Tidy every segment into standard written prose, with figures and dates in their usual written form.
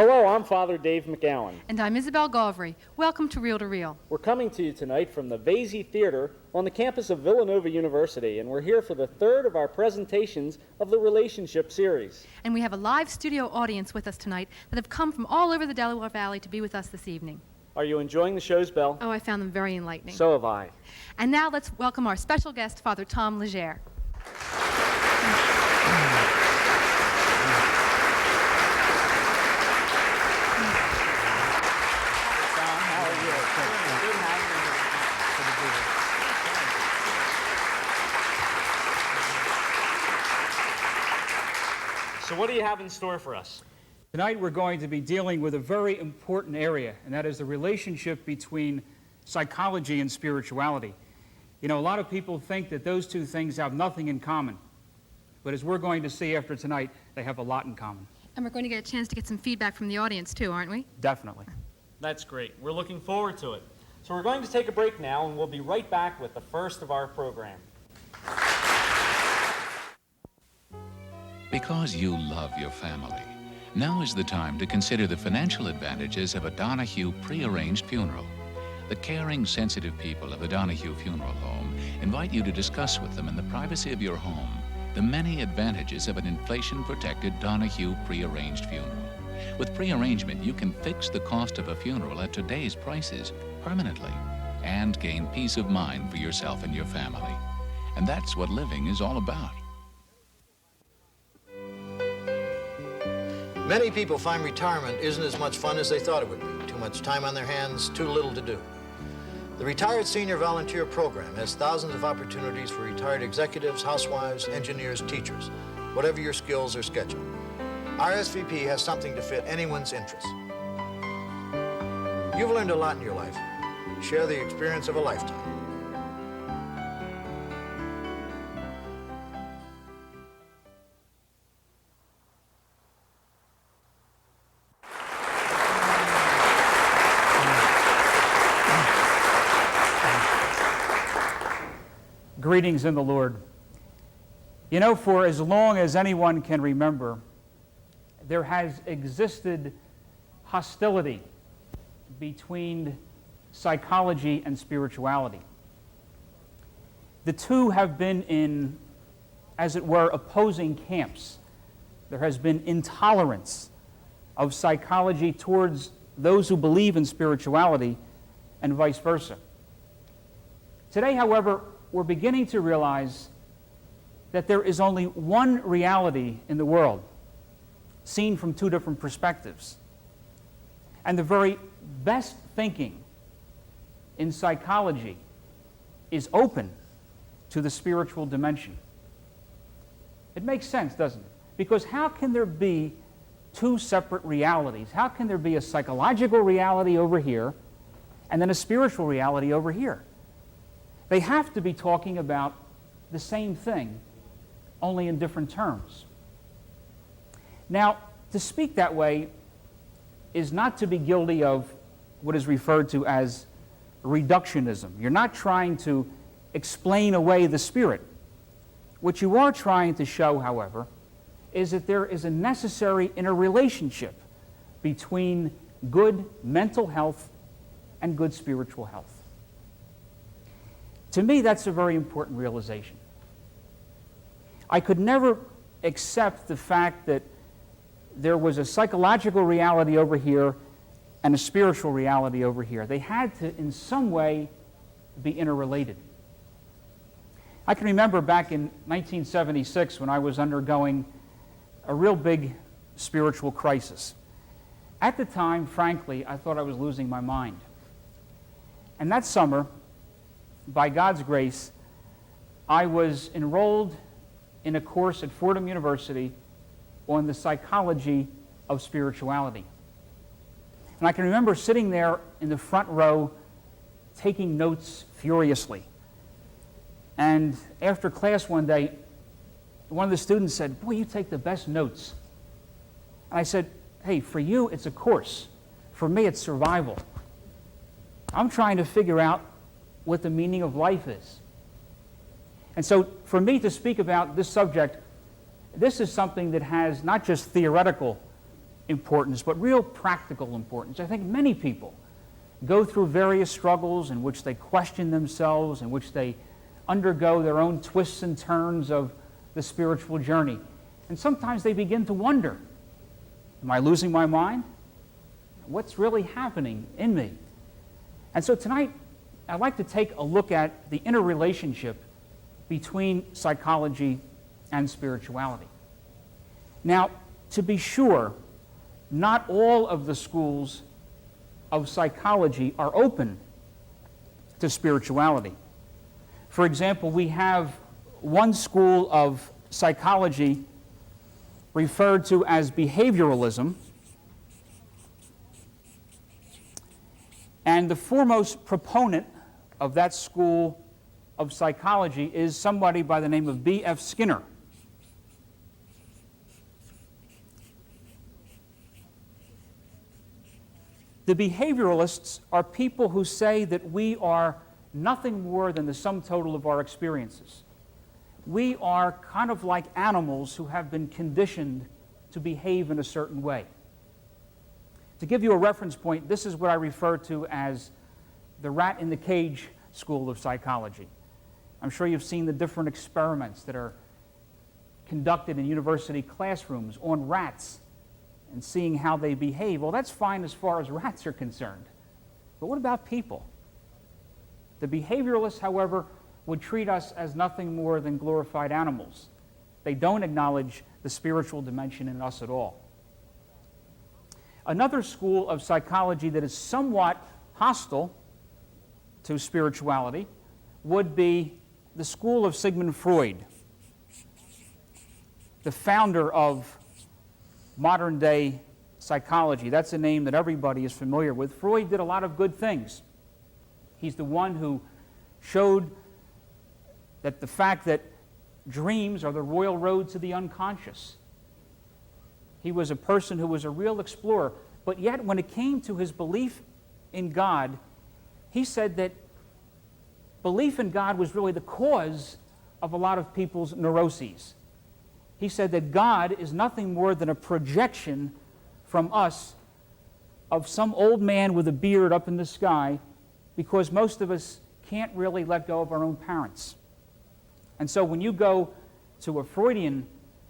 Hello, I'm Father Dave McGowan. And I'm Isabel Galvry. Welcome to Reel to Reel. We're coming to you tonight from the Vasey Theater on the campus of Villanova University, and we're here for the third of our presentations of the Relationship series. And we have a live studio audience with us tonight that have come from all over the Delaware Valley to be with us this evening. Are you enjoying the shows, Belle? Oh, I found them very enlightening. So have I. And now let's welcome our special guest, Father Tom Legere. So what do you have in store for us? Tonight we're going to be dealing with a very important area, and that is the relationship between psychology and spirituality. You know, a lot of people think that those two things have nothing in common, but as we're going to see after tonight, they have a lot in common. And we're going to get a chance to get some feedback from the audience too, aren't we? Definitely. That's great. We're looking forward to it. So we're going to take a break now, and we'll be right back with the first of our program. Because you love your family, now is the time to consider the financial advantages of a Donahue pre-arranged funeral. The caring, sensitive people of the Donahue Funeral Home invite you to discuss with them in the privacy of your home the many advantages of an inflation-protected Donahue pre-arranged funeral. With pre-arrangement, you can fix the cost of a funeral at today's prices permanently and gain peace of mind for yourself and your family. And that's what living is all about. Many people find retirement isn't as much fun as they thought it would be. Too much time on their hands, too little to do. The Retired Senior Volunteer Program has thousands of opportunities for retired executives, housewives, engineers, teachers, whatever your skills or schedule. RSVP has something to fit anyone's interests. You've learned a lot in your life. Share the experience of a lifetime. Greetings in the Lord. You know, for as long as anyone can remember, there has existed hostility between psychology and spirituality. The two have been in, as it were, opposing camps. There has been intolerance of psychology towards those who believe in spirituality and vice versa. Today, however, we're beginning to realize that there is only one reality in the world, seen from two different perspectives. And the very best thinking in psychology is open to the spiritual dimension. It makes sense, doesn't it? Because how can there be two separate realities? How can there be a psychological reality over here and then a spiritual reality over here? They have to be talking about the same thing, only in different terms. Now, to speak that way is not to be guilty of what is referred to as reductionism. You're not trying to explain away the Spirit. What you are trying to show, however, is that there is a necessary interrelationship between good mental health and good spiritual health. To me, that's a very important realization. I could never accept the fact that there was a psychological reality over here and a spiritual reality over here. They had to, in some way, be interrelated. I can remember back in 1976 when I was undergoing a real big spiritual crisis. At the time, frankly, I thought I was losing my mind. And that summer, by God's grace, I was enrolled in a course at Fordham University on the psychology of spirituality. And I can remember sitting there in the front row taking notes furiously. And after class one day, one of the students said, "Boy, you take the best notes." And I said, "Hey, for you, it's a course. For me, it's survival. I'm trying to figure out what the meaning of life is." And so for me to speak about this subject, this is something that has not just theoretical importance, but real practical importance. I think many people go through various struggles in which they question themselves, in which they undergo their own twists and turns of the spiritual journey. And sometimes they begin to wonder, am I losing my mind? What's really happening in me? And so tonight, I'd like to take a look at the interrelationship between psychology and spirituality. Now, to be sure, not all of the schools of psychology are open to spirituality. For example, we have one school of psychology referred to as behavioralism, and the foremost proponent of that school of psychology is somebody by the name of B.F. Skinner. The behavioralists are people who say that we are nothing more than the sum total of our experiences. We are kind of like animals who have been conditioned to behave in a certain way. To give you a reference point, this is what I refer to as the rat in the cage school of psychology. I'm sure you've seen the different experiments that are conducted in university classrooms on rats and seeing how they behave. Well, that's fine as far as rats are concerned. But what about people? The behavioralists, however, would treat us as nothing more than glorified animals. They don't acknowledge the spiritual dimension in us at all. Another school of psychology that is somewhat hostile to spirituality would be the school of Sigmund Freud, the founder of modern-day psychology. That's a name that everybody is familiar with. Freud did a lot of good things. He's the one who showed that the fact that dreams are the royal road to the unconscious. He was a person who was a real explorer, but yet when it came to his belief in God, he said that belief in God was really the cause of a lot of people's neuroses. He said that God is nothing more than a projection from us of some old man with a beard up in the sky, because most of us can't really let go of our own parents. And so when you go to a Freudian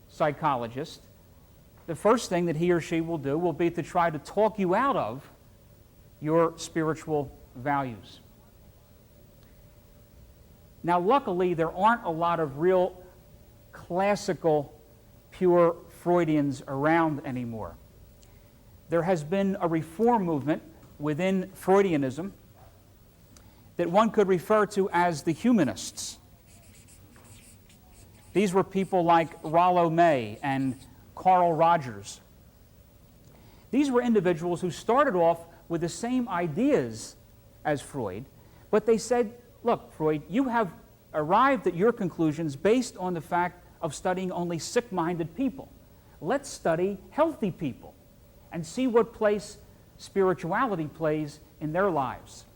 psychologist, the first thing that he or she will do will be to try to talk you out of your spiritual values. Now, luckily, there aren't a lot of real classical, pure Freudians around anymore. There has been a reform movement within Freudianism that one could refer to as the humanists. These were people like Rollo May and Carl Rogers. These were individuals who started off with the same ideas as Freud, but they said, look, Freud, you have arrived at your conclusions based on the fact of studying only sick-minded people. Let's study healthy people and see what place spirituality plays in their lives.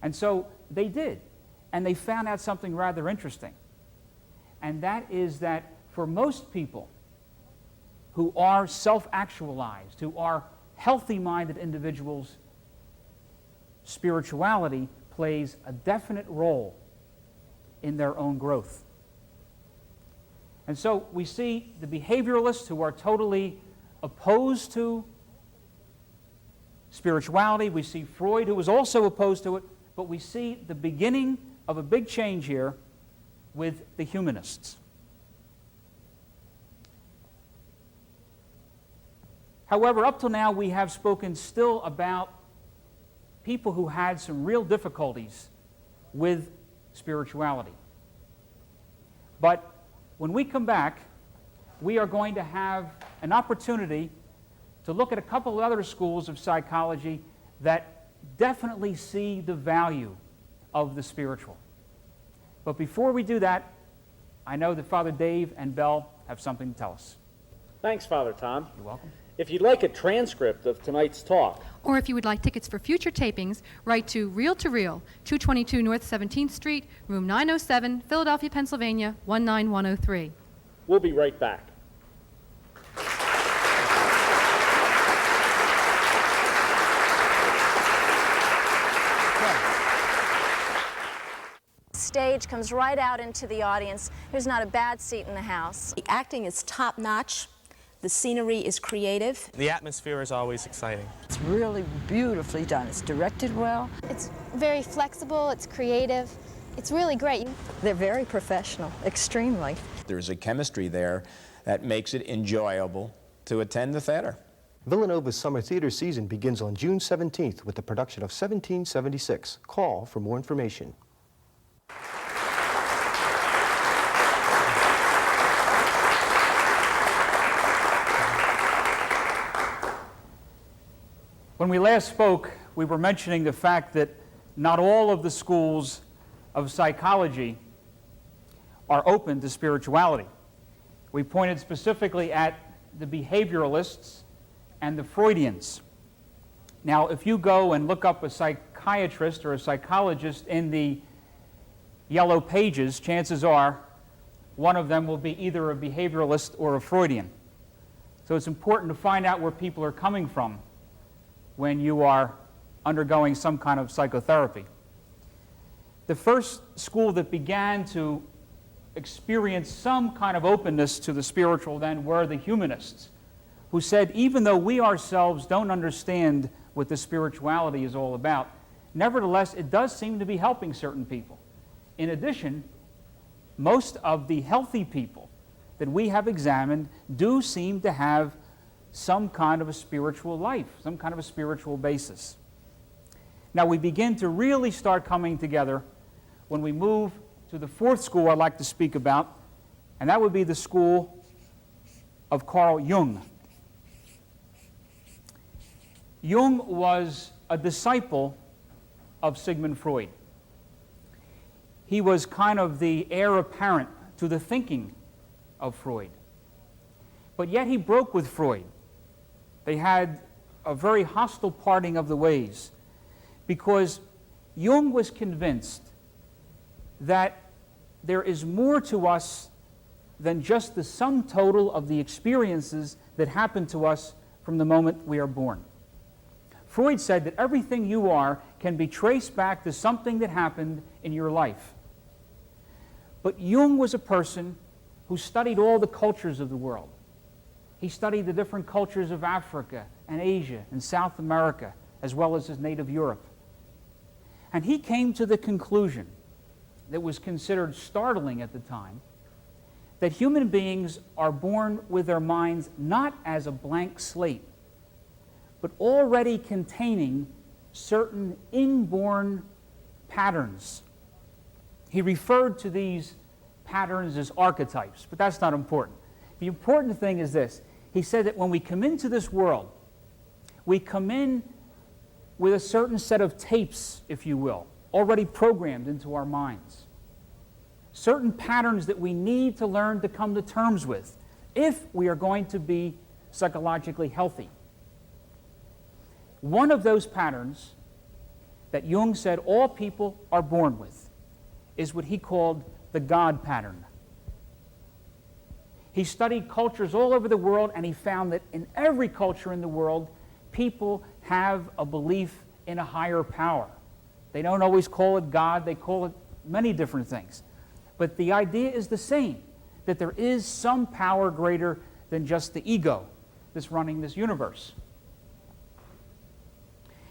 And so they did, and they found out something rather interesting. And that is that for most people who are self-actualized, who are healthy-minded individuals, spirituality plays a definite role in their own growth. And so we see the behavioralists who are totally opposed to spirituality. We see Freud, who was also opposed to it, but we see the beginning of a big change here with the humanists. However, up till now, we have spoken still about people who had some real difficulties with spirituality. But when we come back, we are going to have an opportunity to look at a couple of other schools of psychology that definitely see the value of the spiritual. But before we do that, I know that Father Dave and Belle have something to tell us. Thanks, Father Tom. You're welcome. If you'd like a transcript of tonight's talk, Or if you would like tickets for future tapings, write to Reel, 222 North 17th Street, room 907, Philadelphia, Pennsylvania, 19103. we'll be right back. stage comes right out into the audience. There's not a bad seat in the house. The acting is top-notch. The scenery is creative. The atmosphere is always exciting. It's really beautifully done. It's directed well. It's very flexible, it's creative. It's really great. They're very professional, extremely. There's a chemistry there that makes it enjoyable to attend the theater. Villanova's summer theater season begins on June 17th with the production of 1776. Call for more information. When we last spoke, we were mentioning the fact that not all of the schools of psychology are open to spirituality. We pointed specifically at the behavioralists and the Freudians. Now, if you go and look up a psychiatrist or a psychologist in the yellow pages, chances are one of them will be either a behavioralist or a Freudian. So it's important to find out where people are coming from when you are undergoing some kind of psychotherapy. The first school that began to experience some kind of openness to the spiritual then were the humanists, who said, even though we ourselves don't understand what this spirituality is all about, nevertheless, it does seem to be helping certain people. In addition, most of the healthy people that we have examined do seem to have some kind of a spiritual life, some kind of a spiritual basis. Now, we begin to really start coming together when we move to the fourth school I'd like to speak about, and that would be the school of Carl Jung. Jung was a disciple of Sigmund Freud. He was kind of the heir apparent to the thinking of Freud. But yet he broke with Freud. They had a very hostile parting of the ways because Jung was convinced that there is more to us than just the sum total of the experiences that happen to us from the moment we are born. Freud said that everything you are can be traced back to something that happened in your life. But Jung was a person who studied all the cultures of the world. He studied the different cultures of Africa and Asia and South America, as well as his native Europe. And he came to the conclusion that was considered startling at the time, that human beings are born with their minds not as a blank slate, but already containing certain inborn patterns. He referred to these patterns as archetypes, but that's not important. The important thing is this. He said that when we come into this world, we come in with a certain set of tapes, if you will, already programmed into our minds. Certain patterns that we need to learn to come to terms with if we are going to be psychologically healthy. One of those patterns that Jung said all people are born with is what he called the God pattern. He studied cultures all over the world, and he found that in every culture in the world, people have a belief in a higher power. They don't always call it God, they call it many different things. But the idea is the same, that there is some power greater than just the ego that's running this universe.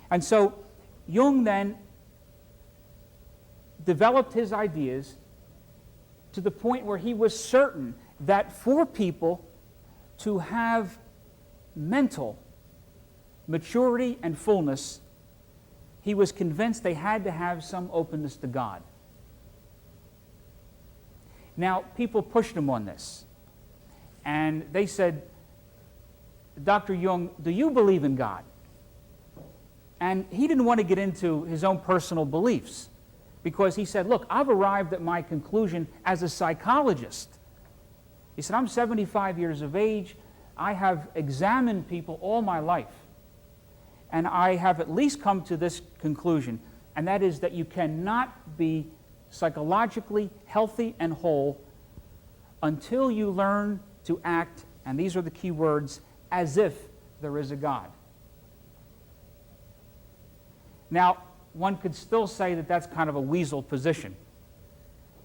And so Jung then developed his ideas to the point where he was certain that for people to have mental maturity and fullness, he was convinced they had to have some openness to God. Now, people pushed him on this, and they said, Dr. Jung, do you believe in God? And he didn't want to get into his own personal beliefs because he said, look, I've arrived at my conclusion as a psychologist. He said, I'm 75 years of age. I have examined people all my life. And I have at least come to this conclusion, and that is that you cannot be psychologically healthy and whole until you learn to act, and these are the key words, as if there is a God. Now, one could still say that that's kind of a weasel position.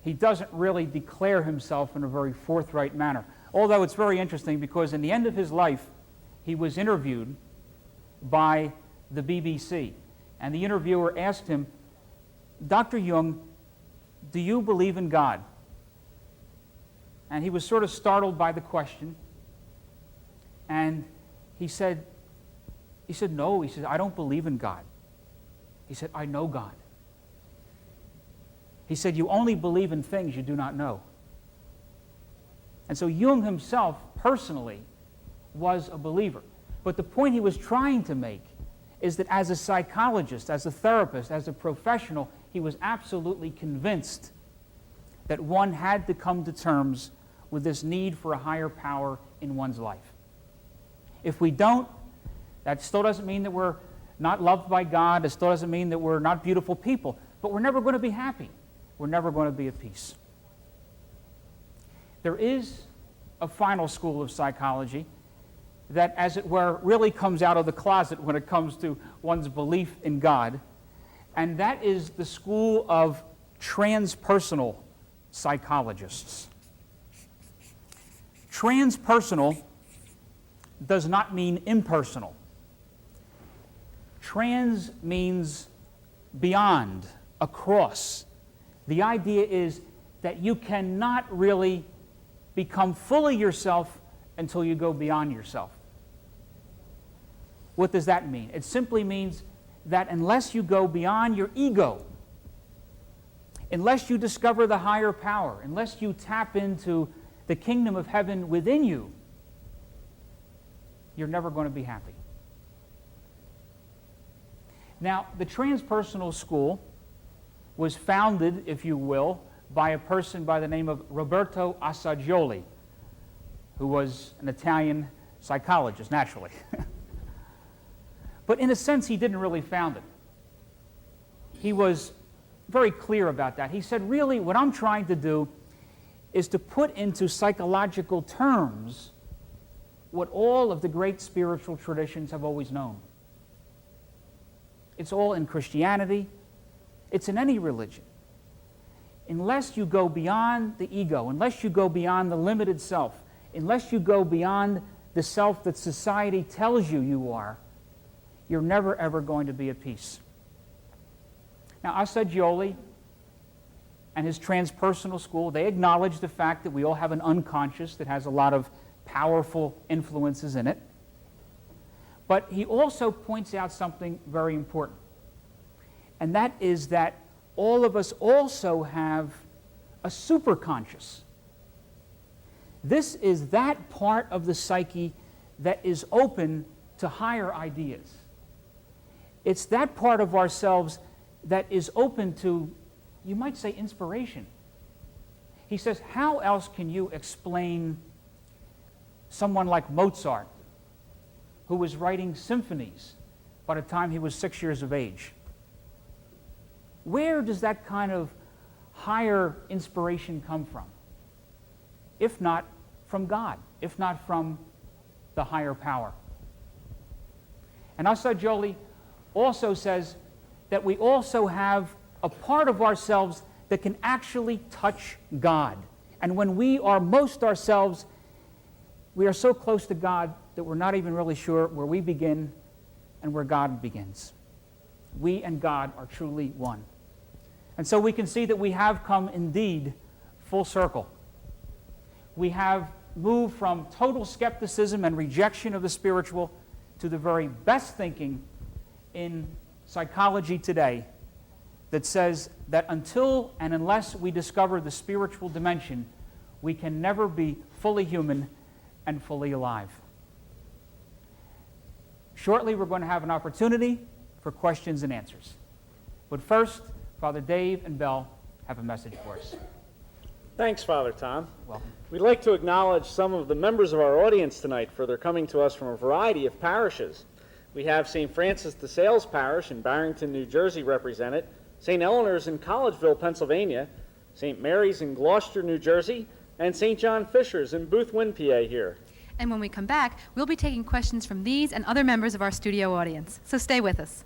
he doesn't really declare himself in a very forthright manner. Although it's very interesting because in the end of his life, he was interviewed by the BBC. And the interviewer asked him, "Dr. Jung, do you believe in God?" And he was sort of startled by the question. And he said, "No." He said, "I don't believe in God." He said, "I know God." He said, "You only believe in things you do not know." And so Jung himself, personally, was a believer. But the point he was trying to make is that as a psychologist, as a therapist, as a professional, he was absolutely convinced that one had to come to terms with this need for a higher power in one's life. If we don't, that still doesn't mean that we're not loved by God. It still doesn't mean that we're not beautiful people. But we're never going to be happy. We're never going to be at peace. There is a final school of psychology that, as it were, really comes out of the closet when it comes to one's belief in God, and that is the school of transpersonal psychologists. Transpersonal does not mean impersonal. Trans means beyond, across. The idea is that you cannot really become fully yourself until you go beyond yourself. What does that mean? It simply means that unless you go beyond your ego, unless you discover the higher power, unless you tap into the kingdom of heaven within you, you're never going to be happy. Now, the transpersonal school was founded, if you will, by a person by the name of Roberto Assagioli, who was an Italian psychologist, naturally. But in a sense, he didn't really found it. He was very clear about that. He said, really, what I'm trying to do is to put into psychological terms what all of the great spiritual traditions have always known. It's all in Christianity. It's in any religion. Unless you go beyond the ego, unless you go beyond the limited self, unless you go beyond the self that society tells you you are, you're never, ever going to be at peace. Now, Assagioli and his transpersonal school, they acknowledge the fact that we all have an unconscious that has a lot of powerful influences in it. But he also points out something very important, and that is that all of us also have a superconscious. This is that part of the psyche that is open to higher ideas. It's that part of ourselves that is open to, you might say, inspiration. He says, how else can you explain someone like Mozart, who was writing symphonies by the time he was 6 years of age? Where does that kind of higher inspiration come from? If not from God, if not from the higher power. And Assagioli also says that we also have a part of ourselves that can actually touch God. And when we are most ourselves, we are so close to God that we're not even really sure where we begin and where God begins. We and God are truly one. And so we can see that we have come indeed full circle. We have moved from total skepticism and rejection of the spiritual to the very best thinking in psychology today that says that until and unless we discover the spiritual dimension, we can never be fully human and fully alive. Shortly, we're going to have an opportunity for questions and answers. But first, Father Dave and Belle have a message for us. Thanks, Father Tom. Welcome. We'd like to acknowledge some of the members of our audience tonight for their coming to us from a variety of parishes. We have St. Francis de Sales Parish in Barrington, New Jersey represented, St. Eleanor's in Collegeville, Pennsylvania, St. Mary's in Gloucester, New Jersey, and St. John Fisher's in Boothwyn, PA here. And when we come back, we'll be taking questions from these and other members of our studio audience. So stay with us.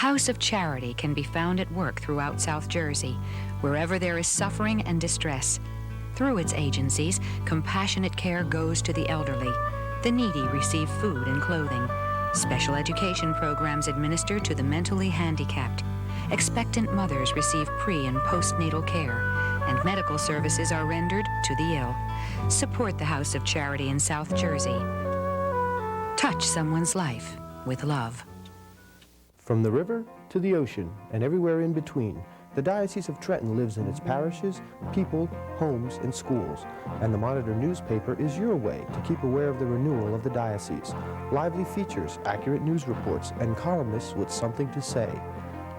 House of Charity can be found at work throughout South Jersey, wherever there is suffering and distress. Through its agencies, compassionate care goes to the elderly. The needy receive food and clothing. Special education programs administer to the mentally handicapped. Expectant mothers receive pre- and postnatal care, and medical services are rendered to the ill. Support the House of Charity in South Jersey. Touch someone's life with love. From the river to the ocean and everywhere in between, the Diocese of Trenton lives in its parishes, people, homes, and schools. And the Monitor newspaper is your way to keep aware of the renewal of the diocese. Lively features, accurate news reports, and columnists with something to say.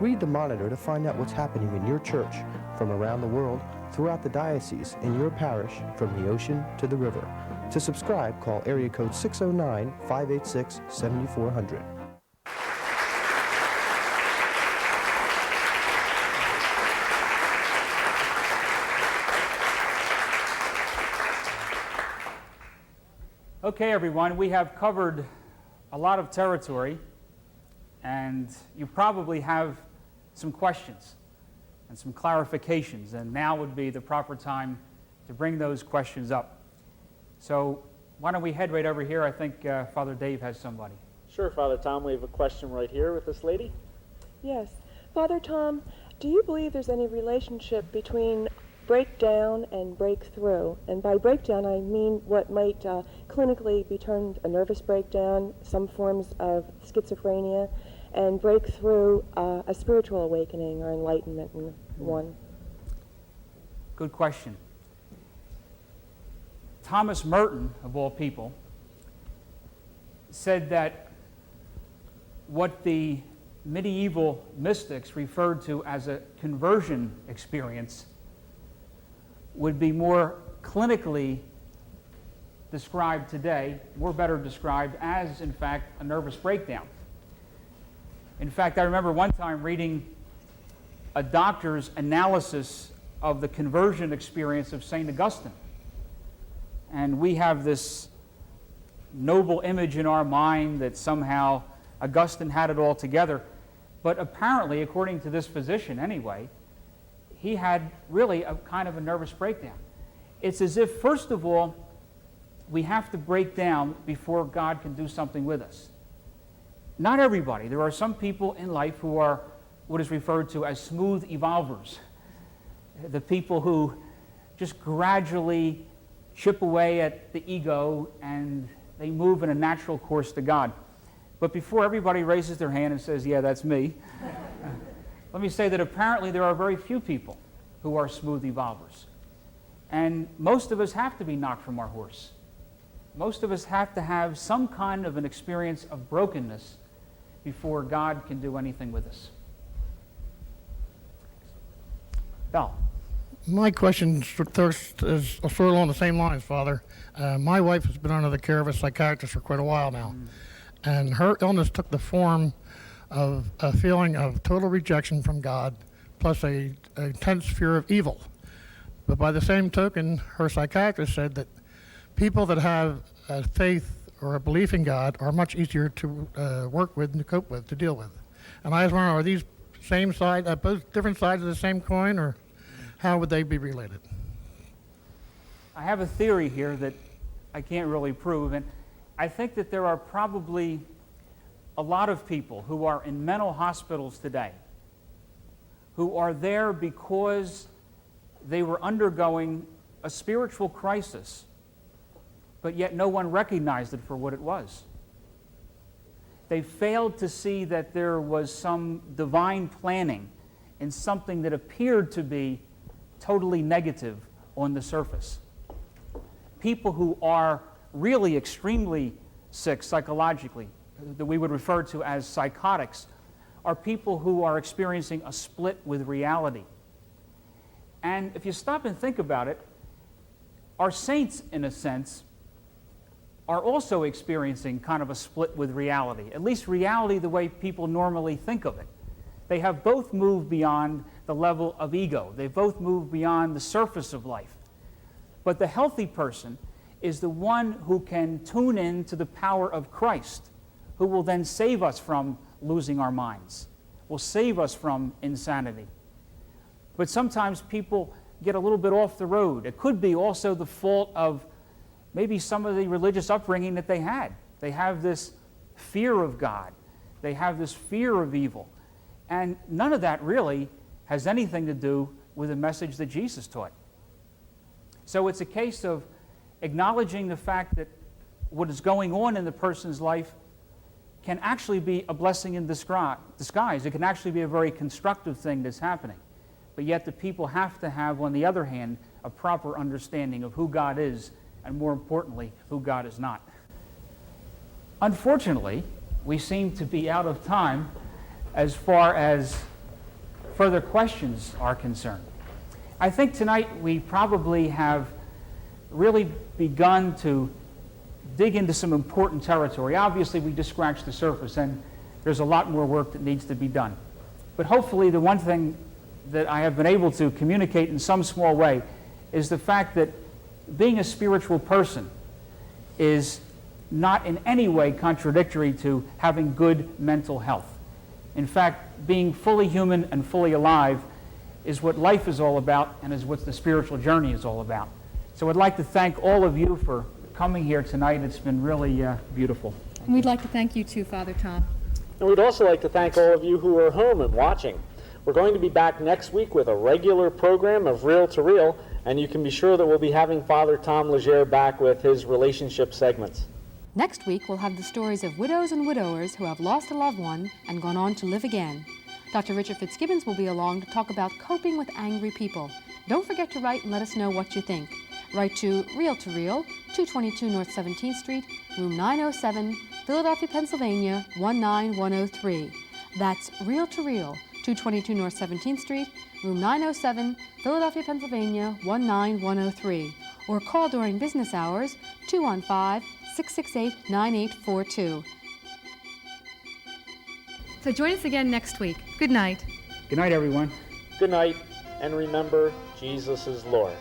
Read the Monitor to find out what's happening in your church, from around the world, throughout the diocese, in your parish, from the ocean to the river. To subscribe, call area code 609-586-7400. Okay, everyone, we have covered a lot of territory, and you probably have some questions and some clarifications, and now would be the proper time to bring those questions up. So why don't we head right over here? I think Father Dave has somebody. Sure, Father Tom, we have a question right here with this lady. Yes. Father Tom, do you believe there's any relationship between breakdown and breakthrough? And by breakdown, I mean what might clinically be termed a nervous breakdown, some forms of schizophrenia, and breakthrough, a spiritual awakening or enlightenment in one. Good question. Thomas Merton, of all people, said that what the medieval mystics referred to as a conversion experience would be more clinically described today, more better described as, in fact, a nervous breakdown. In fact, I remember one time reading a doctor's analysis of the conversion experience of St. Augustine. And we have this noble image in our mind that somehow Augustine had it all together. But apparently, according to this physician anyway, he had really a kind of a nervous breakdown. It's as if, first of all, we have to break down before God can do something with us. Not everybody. There are some people in life who are what is referred to as smooth evolvers. The people who just gradually chip away at the ego and they move in a natural course to God. But before everybody raises their hand and says, yeah, that's me, let me say that apparently there are very few people who are smooth evolvers. And most of us have to be knocked from our horse. Most of us have to have some kind of an experience of brokenness before God can do anything with us. Bell. My question is sort of along the same lines, Father. My wife has been under the care of a psychiatrist for quite a while now. And her illness took the form of a feeling of total rejection from God, plus a intense fear of evil. But by the same token, her psychiatrist said that people that have a faith or a belief in God are much easier to work with and to cope with, to deal with. And I was wondering, are these same side, both different sides of the same coin, or how would they be related? I have a theory here that I can't really prove, and I think that there are probably a lot of people who are in mental hospitals today who are there because they were undergoing a spiritual crisis, but yet no one recognized it for what it was. They failed to see that there was some divine planning in something that appeared to be totally negative on the surface. People who are really extremely sick psychologically, that we would refer to as psychotics, are people who are experiencing a split with reality. And if you stop and think about it, our saints, in a sense, are also experiencing kind of a split with reality, at least reality the way people normally think of it. They have both moved beyond the level of ego. They've both moved beyond the surface of life. But the healthy person is the one who can tune in to the power of Christ, who will then save us from losing our minds, will save us from insanity. But sometimes people get a little bit off the road. It could be also the fault of maybe some of the religious upbringing that they had. They have this fear of God. They have this fear of evil. And none of that really has anything to do with the message that Jesus taught. So it's a case of acknowledging the fact that what is going on in the person's life can actually be a blessing in disguise. It can actually be a very constructive thing that's happening. But yet the people have to have, on the other hand, a proper understanding of who God is, and more importantly, who God is not. Unfortunately, we seem to be out of time as far as further questions are concerned. I think tonight we probably have really begun to dig into some important territory. Obviously, we just scratched the surface, and there's a lot more work that needs to be done. But hopefully, the one thing that I have been able to communicate in some small way is the fact that being a spiritual person is not in any way contradictory to having good mental health. In fact, being fully human and fully alive is what life is all about and is what the spiritual journey is all about. So I'd like to thank all of you for coming here tonight. It's been really beautiful. And we'd like to thank you too, Father Tom. And we'd also like to thank all of you who are home and watching. We're going to be back next week with a regular program of Reel to Reel, and you can be sure that we'll be having Father Tom Legere back with his relationship segments. Next week, we'll have the stories of widows and widowers who have lost a loved one and gone on to live again. Dr. Richard Fitzgibbons will be along to talk about coping with angry people. Don't forget to write and let us know what you think. Write to Reel, 222 North 17th Street, room 907, Philadelphia, Pennsylvania, 19103. That's Reel, 222 North 17th Street, room 907, Philadelphia, Pennsylvania, 19103. Or call during business hours, 215-668-9842. So join us again next week. Good night. Good night, everyone. Good night, and remember, Jesus is Lord.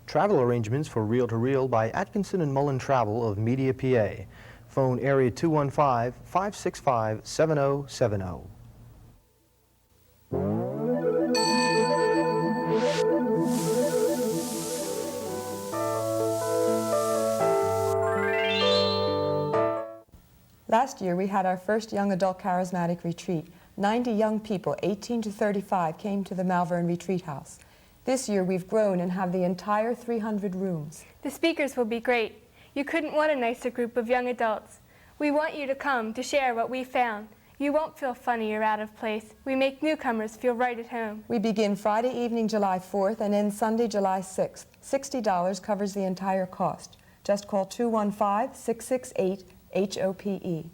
Travel arrangements for Reel to Reel by Atkinson and Mullen Travel of Media, PA. Phone area 215-565-7070. Last year, we had our first young adult charismatic retreat. 90 young people, 18 to 35, came to the Malvern Retreat House. This year, we've grown and have the entire 300 rooms. The speakers will be great. You couldn't want a nicer group of young adults. We want you to come to share what we found. You won't feel funny or out of place. We make newcomers feel right at home. We begin Friday evening, July 4th, and end Sunday, July 6th. $60 covers the entire cost. Just call 215-668-HOPE.